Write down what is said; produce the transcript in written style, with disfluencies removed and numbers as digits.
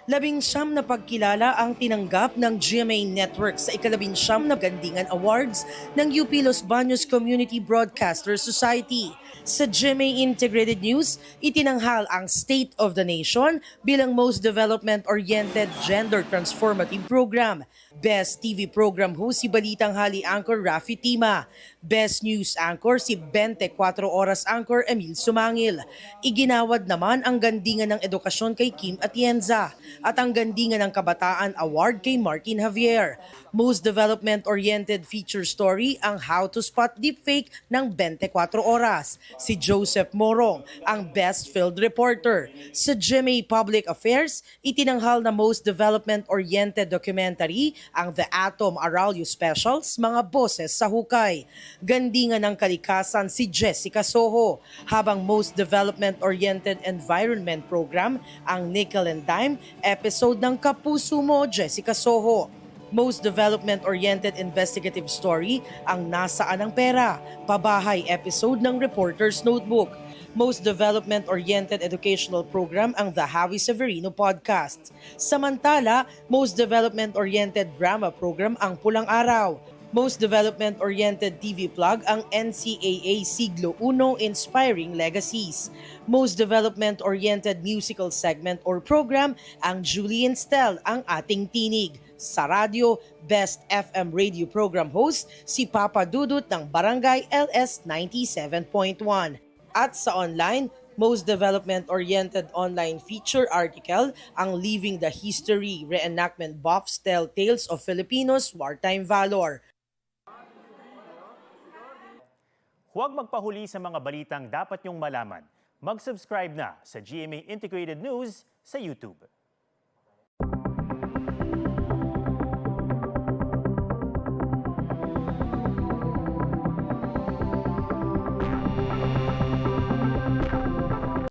19 na pagkilala ang tinanggap ng GMA Network sa ika-19 na Gandingan Awards ng UP Los Baños Community Broadcasters Society. Sa GMA Integrated News, itinanghal ang State of the Nation bilang Most Development-Oriented Gender Transformative Program. Best TV Program host si Balitang Hali Anchor Rafi Tima. Best News Anchor si 24 Oras Anchor Emil Sumangil. Iginawad naman ang Gandingan ng Edukasyon kay Kim Atienza at ang Gandingan ng Kabataan Award kay Martin Javier. Most Development-Oriented Feature Story ang How to Spot Deepfake ng 24 Oras. Si Joseph Morong ang Best Field Reporter. Sa GMA Public Affairs, itinanghal na Most Development-Oriented Documentary ang The Atom Aralio Specials, Mga Boses sa Hukay. Gandingan ng Kalikasan si Jessica Soho, habang Most Development-Oriented Environment Program ang Nickel and Dime episode ng Kapuso Mo, Jessica Soho. Most Development-Oriented Investigative Story ang Nasaan ang Pera, Pabahay episode ng Reporter's Notebook. Most Development-Oriented Educational Program ang The Javi Severino Podcast. Samantala, Most Development-Oriented Drama Program ang Pulang Araw. Most Development-Oriented TV Plug ang NCAA Siglo I Inspiring Legacies. Most Development-Oriented Musical Segment or Program ang Julie and Stel ang Ating Tinig. Sa radyo, Best FM Radio Program Host si Papa Dudut ng Barangay LS 97.1. At sa online, Most Development-Oriented Online Feature Article ang Living the History Reenactment Buffs Tell Tales of Filipinos Wartime Valor. Huwag magpahuli sa mga balitang dapat niyong malaman. Mag-subscribe na sa GMA Integrated News sa YouTube.